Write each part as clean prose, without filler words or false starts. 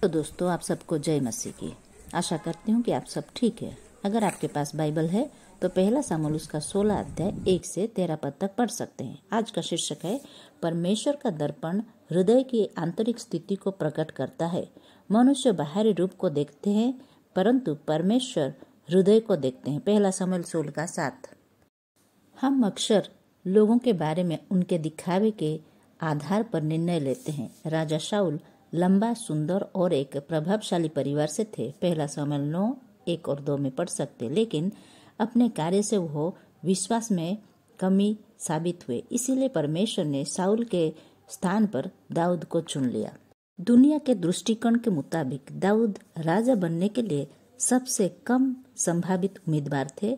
तो दोस्तों, आप सबको जय मसीह की। आशा करती हूँ कि आप सब ठीक है। अगर आपके पास बाइबल है तो पहला सामुएल उसका 16 अध्याय 1 से 13 पद तक पढ़ सकते हैं। आज का शीर्षक है परमेश्वर का दर्पण हृदय की आंतरिक स्थिति को प्रकट करता है। मनुष्य बाहरी रूप को देखते हैं परंतु परमेश्वर हृदय को देखते हैं। पहला सामुएल 16 का 7। हम अक्सर लोगों के बारे में उनके दिखावे के आधार पर निर्णय लेते हैं। राजा शाऊल लंबा, सुंदर और एक प्रभावशाली परिवार से थे। पहला सामुएल 9 1 और 2 में पढ़ सकते, लेकिन अपने कार्य से वो विश्वास में कमी साबित हुए। इसीलिए परमेश्वर ने शाऊल के स्थान पर दाऊद को चुन लिया। दुनिया के दृष्टिकोण के मुताबिक दाऊद राजा बनने के लिए सबसे कम संभावित उम्मीदवार थे।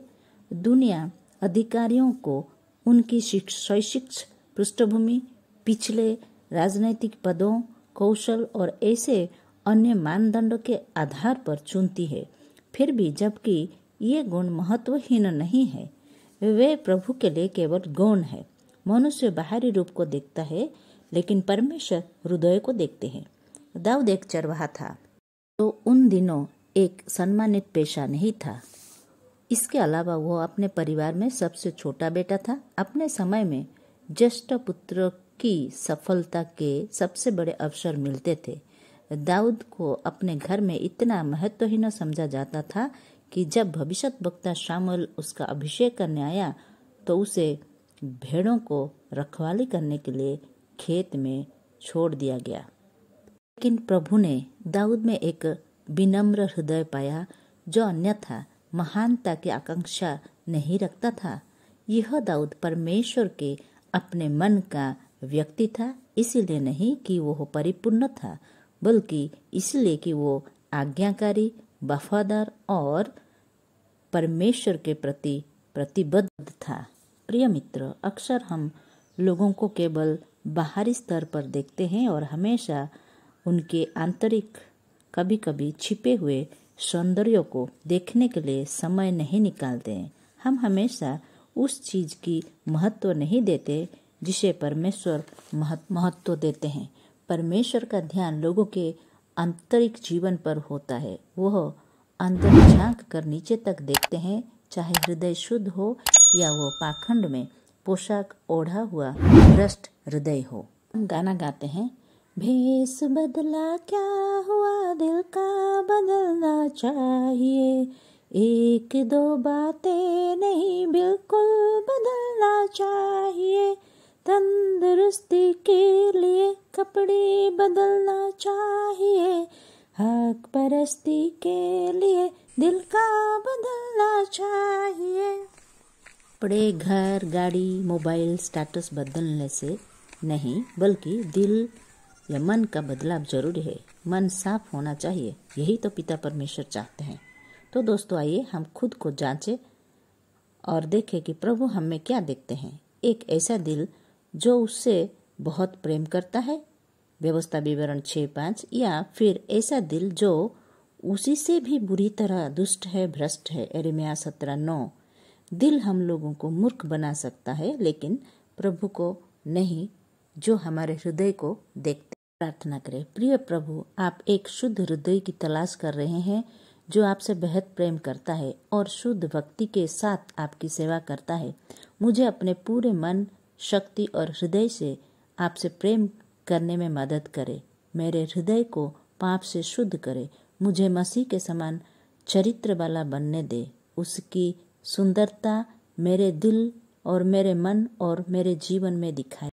दुनिया अधिकारियों को उनकी शैक्षिक पृष्ठभूमि, पिछले राजनैतिक पदों, कौशल और ऐसे अन्य मानदंडों के आधार पर चुनती है। फिर भी जबकि ये गुण महत्वहीन नहीं है, वे प्रभु के लिए केवल गौण है। मनुष्य बाहरी रूप को देखता है लेकिन परमेश्वर हृदय को देखते हैं। दाऊद एक चरवाहा था, तो उन दिनों एक सम्मानित पेशा नहीं था। इसके अलावा वो अपने परिवार में सबसे छोटा बेटा था। अपने समय में ज्येष्ठ पुत्र की सफलता के सबसे बड़े अवसर मिलते थे। दाऊद को अपने घर में इतना महत्वहीन समझा जाता था कि जब भविष्यद्वक्ता शामूएल उसका अभिषेक करने आया तो उसे भेड़ों को रखवाली करने के लिए खेत में छोड़ दिया गया। लेकिन प्रभु ने दाऊद में एक विनम्र हृदय पाया जो अन्यथा महानता की आकांक्षा नहीं रखता था। यह दाऊद परमेश्वर के अपने मन का व्यक्ति था, इसलिए नहीं कि वो परिपूर्ण था, बल्कि इसलिए कि वो आज्ञाकारी, वफादार और परमेश्वर के प्रति प्रतिबद्ध था। प्रिय मित्र, अक्सर हम लोगों को केवल बाहरी स्तर पर देखते हैं और हमेशा उनके आंतरिक, कभी कभी छिपे हुए सौंदर्य को देखने के लिए समय नहीं निकालते हैं। हम हमेशा उस चीज की महत्व नहीं देते जिसे परमेश्वर महत्व देते हैं। परमेश्वर का ध्यान लोगों के आंतरिक जीवन पर होता है। वह अंदर झांक कर नीचे तक देखते हैं, चाहे हृदय शुद्ध हो या वो पाखंड में पोशाक ओढ़ा हुआ भ्रष्ट हृदय हो। हम गाना गाते हैं, भेष बदला क्या हुआ, दिल का बदलना चाहिए, एक दो बातें नहीं बिल्कुल बदलना चाहिए, तंदुरुस्ती के लिए कपड़े बदलना चाहिए, हक परस्ती के लिए दिल का बदलना चाहिए। कपड़े, घर, गाड़ी, मोबाइल, स्टेटस बदलने से नहीं बल्कि दिल या मन का बदलाव जरूरी है। मन साफ होना चाहिए, यही तो पिता परमेश्वर चाहते हैं। तो दोस्तों, आइए हम खुद को जांचें और देखें कि प्रभु हम में क्या देखते हैं। एक ऐसा दिल जो उससे बहुत प्रेम करता है, व्यवस्था विवरण 6:5, या फिर ऐसा दिल जो उसी से भी बुरी तरह दुष्ट है, भ्रष्ट है, यिर्मयाह 17:9। दिल हम लोगों को मूर्ख बना सकता है लेकिन प्रभु को नहीं, जो हमारे हृदय को देखते। प्रार्थना करें। प्रिय प्रभु, आप एक शुद्ध हृदय की तलाश कर रहे हैं जो आपसे बेहद प्रेम करता है और शुद्ध भक्ति के साथ आपकी सेवा करता है। मुझे अपने पूरे मन, शक्ति और हृदय से आपसे प्रेम करने में मदद करे। मेरे हृदय को पाप से शुद्ध करे। मुझे मसीह के समान चरित्र वाला बनने दे। उसकी सुंदरता मेरे दिल और मेरे मन और मेरे जीवन में दिखाए।